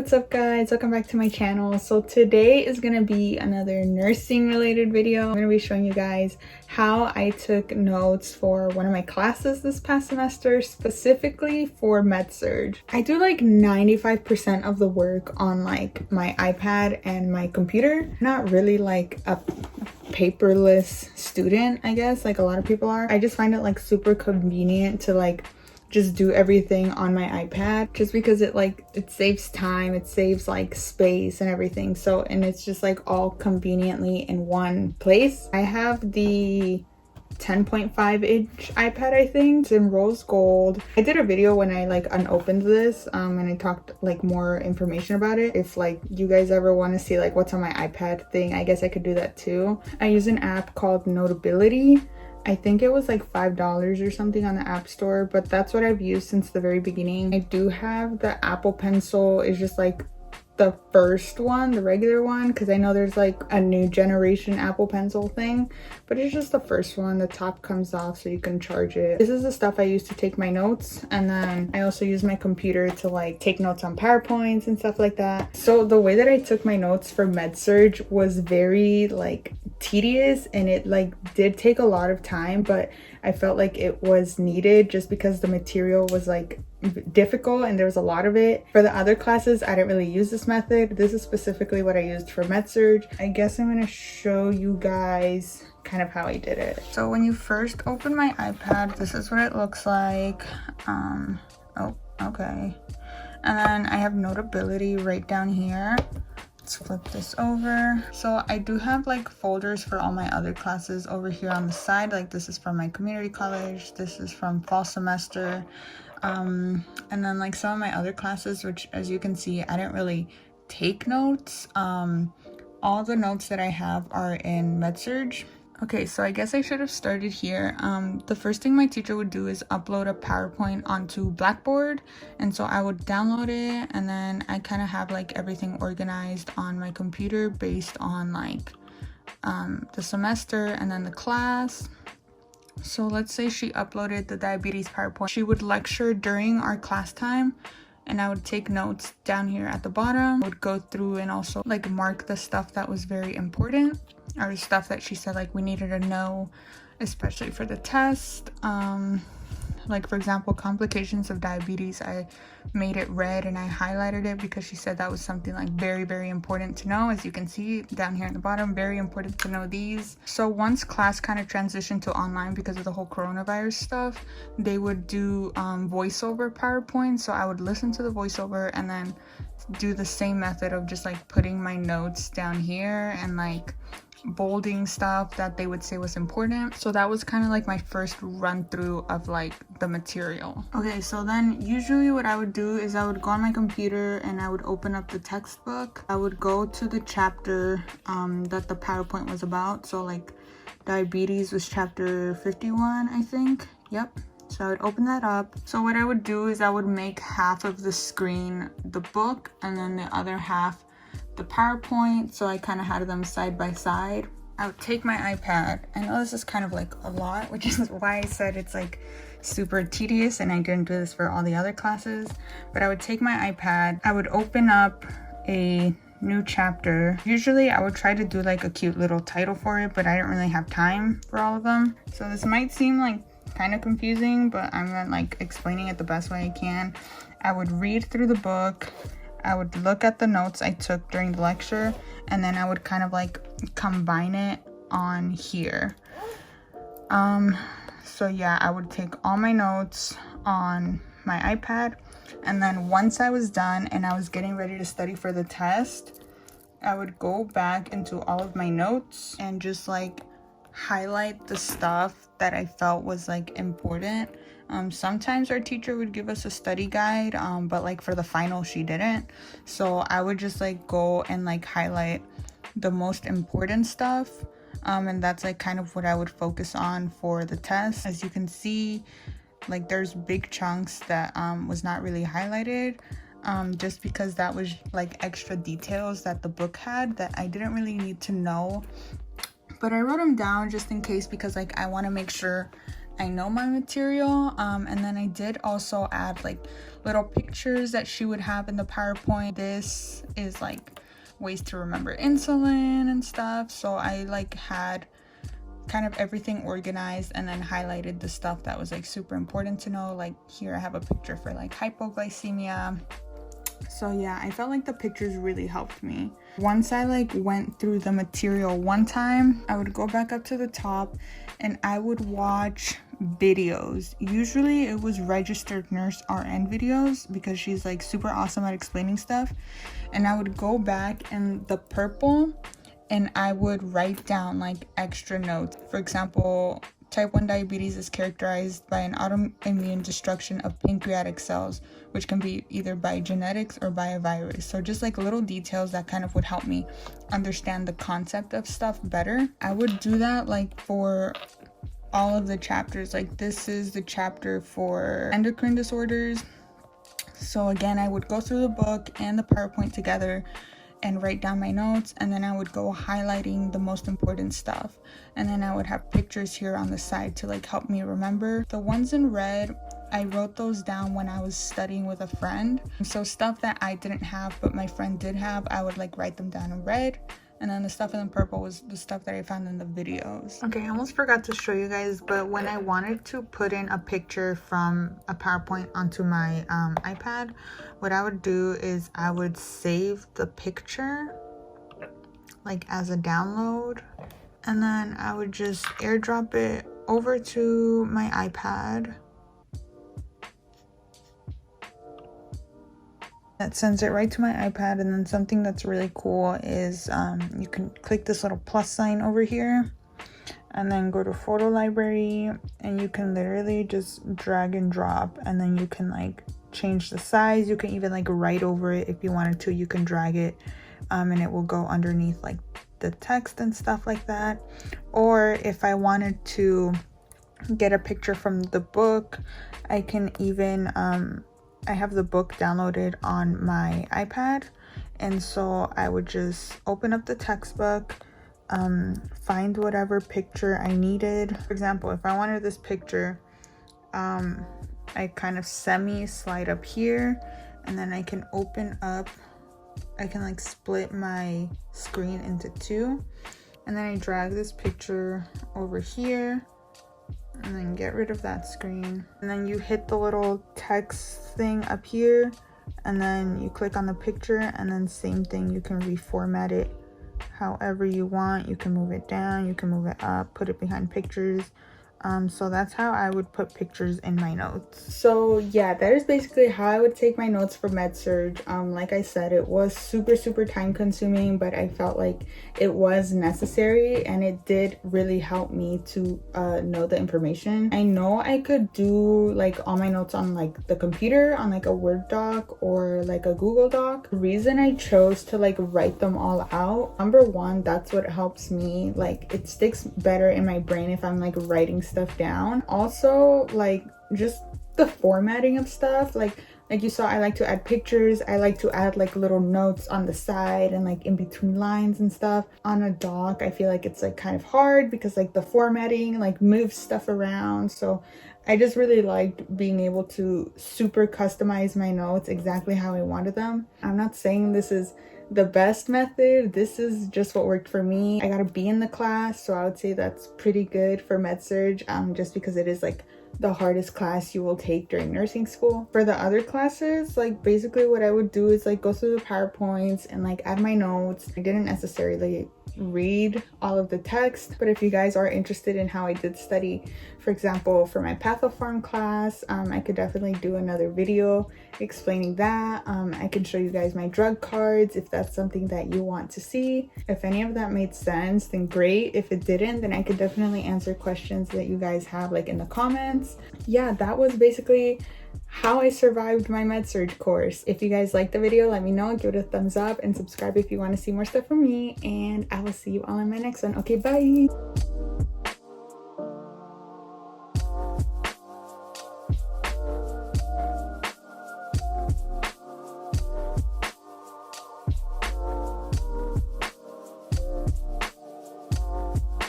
What's up guys, welcome back to my channel. So today is gonna be another nursing related video. I'm gonna be showing you guys how I took notes for one of my classes this past semester, specifically for medsurg. I do like 95% of the work on like my iPad and my computer. Not really like a paperless student, I guess, like a lot of people are. I just find it like super convenient to like just do everything on my iPad, just because it saves time, it saves like space and everything. So, and it's just like all conveniently in one place. I have the 10.5 inch iPad, I think. It's in rose gold. I did a video when I like unopened this and I talked like more information about it. If like you guys ever want to see like what's on my iPad thing, I guess I could do that too. I use an app called Notability. I think it was like $5 or something on the App Store, but that's what I've used since the very beginning. I do have the Apple Pencil. It's just like the first one, the regular one, because I know there's like a new generation Apple Pencil thing, but it's just the first one. The top comes off so you can charge it. This is the stuff I use to take my notes, and then I also use my computer to like take notes on PowerPoints and stuff like that. So the way that I took my notes for medsurg was very like tedious, and it like did take a lot of time, but I felt like it was needed just because the material was like difficult and there was a lot of it. For the other classes, I didn't really use this method. This is specifically what I used for medsurg. I guess I'm gonna show you guys kind of how I did it. So when you first open my iPad, this is what it looks like. Oh, okay. And then I have Notability right down here. Let's flip this over. So I do have like folders for all my other classes over here on the side. Like this is from my community college, this is from fall semester, and then like some of my other classes, which as you can see I didn't really take notes. All the notes that I have are in medsurg. Okay, so I guess I should have started here. The first thing my teacher would do is upload a PowerPoint onto Blackboard, and so I would download it, and then I kind of have like everything organized on my computer based on like the semester and then the class. So let's say she uploaded the diabetes PowerPoint. She would lecture during our class time, and I would take notes down here at the bottom. I would go through and also like mark the stuff that was very important, or stuff that she said like we needed to know, especially for the test. Like for example, complications of diabetes, I made it red and I highlighted it because she said that was something like very, very important to know. As you can see down here at the bottom, very important to know these. So once class kind of transitioned to online because of the whole coronavirus stuff, they would do voiceover PowerPoint. So I would listen to the voiceover and then do the same method of just like putting my notes down here and like bolding stuff that they would say was important. So that was kind of like my first run through of like the material. Okay, so then usually what I would do is I would go on my computer and I would open up the textbook. I would go to the chapter that the PowerPoint was about. So like diabetes was chapter 51, I think. Yep. So I would open that up. So what I would do is I would make half of the screen the book and then the other half the PowerPoint, so I kind of had them side by side. I would take my iPad. I know this is kind of like a lot, which is why I said it's like super tedious and I didn't do this for all the other classes, but I would take my iPad, I would open up a new chapter. Usually I would try to do like a cute little title for it, but I didn't really have time for all of them. So this might seem like kind of confusing, but I'm gonna like explaining it the best way I can. I would read through the book, I would look at the notes I took during the lecture, and then I would kind of like combine it on here. So yeah, I would take all my notes on my iPad, and then once I was done and I was getting ready to study for the test, I would go back into all of my notes and just like highlight the stuff that I felt was like important. Sometimes our teacher would give us a study guide, but like for the final she didn't. So I would just like go and like highlight the most important stuff, and that's like kind of what I would focus on for the test. As you can see, like there's big chunks that was not really highlighted, just because that was like extra details that the book had that I didn't really need to know, but I wrote them down just in case, because like I want to make sure I know my material. And then I did also add like little pictures that she would have in the PowerPoint. This is like ways to remember insulin and stuff. So I like had kind of everything organized and then highlighted the stuff that was like super important to know. Like here I have a picture for like hypoglycemia. So yeah, I felt like the pictures really helped me. Once I like went through the material one time, I would go back up to the top and I would watch videos. Usually it was registered nurse RN videos because she's like super awesome at explaining stuff. And I would go back in the purple and I would write down like extra notes. For example, type 1 diabetes is characterized by an autoimmune destruction of pancreatic cells, which can be either by genetics or by a virus. So just like little details that kind of would help me understand the concept of stuff better. I would do that like for all of the chapters. Like this is the chapter for endocrine disorders. So again, I would go through the book and the PowerPoint together and write down my notes, and then I would go highlighting the most important stuff, and then I would have pictures here on the side to like help me remember. The ones in red, I wrote those down when I was studying with a friend. So stuff that I didn't have but my friend did have, I would like write them down in red, and then the stuff in the purple was the stuff that I found in the videos. Okay, I almost forgot to show you guys, but when I wanted to put in a picture from a PowerPoint onto my iPad, what I would do is I would save the picture like as a download, and then I would just airdrop it over to my iPad. That sends it right to my iPad. And then something that's really cool is you can click this little plus sign over here and then go to photo library, and you can literally just drag and drop, and then you can like change the size. You can even like write over it if you wanted to. You can drag it and it will go underneath like the text and stuff like that. Or if I wanted to get a picture from the book, I can even I have the book downloaded on my iPad, and so I would just open up the textbook, find whatever picture I needed. For example, if I wanted this picture, I kind of slide up here, and then I can open up, I can like split my screen into two, and then I drag this picture over here and then get rid of that screen, and then you hit the little text thing up here, and then you click on the picture, and then same thing, you can reformat it however you want. You can move it down, you can move it up, put it behind pictures. So that's how I would put pictures in my notes. So yeah, that is basically how I would take my notes for medsurg. Like I said, it was super time consuming, but I felt like it was necessary, and it did really help me to know the information. I know I could do like all my notes on like the computer on like a Word doc or like a Google Doc. The reason I chose to like write them all out, number one, that's what helps me, like it sticks better in my brain if I'm like writing stuff down. Also, like just the formatting of stuff, like you saw, I like to add pictures, I like to add like little notes on the side and like in between lines and stuff. On a doc, I feel like it's like kind of hard because like the formatting like moves stuff around. So I just really liked being able to super customize my notes exactly how I wanted them. I'm not saying this is the best method, this is just what worked for me. I got a B in the class, so I would say that's pretty good for medsurg, just because it is like the hardest class you will take during nursing school. For the other classes, like basically what I would do is like go through the PowerPoints and like add my notes. I didn't necessarily read all of the text, but if you guys are interested in how I did study, for example, for my pathoform class, I could definitely do another video explaining that. I can show you guys my drug cards if that's something that you want to see. If any of that made sense, then great. If it didn't, then I could definitely answer questions that you guys have like in the comments. Yeah, that was basically how I survived my medsurg course. If you guys liked the video, let me know, give it a thumbs up, and subscribe if you want to see more stuff from me, and I will see you all in my next one. Okay, bye.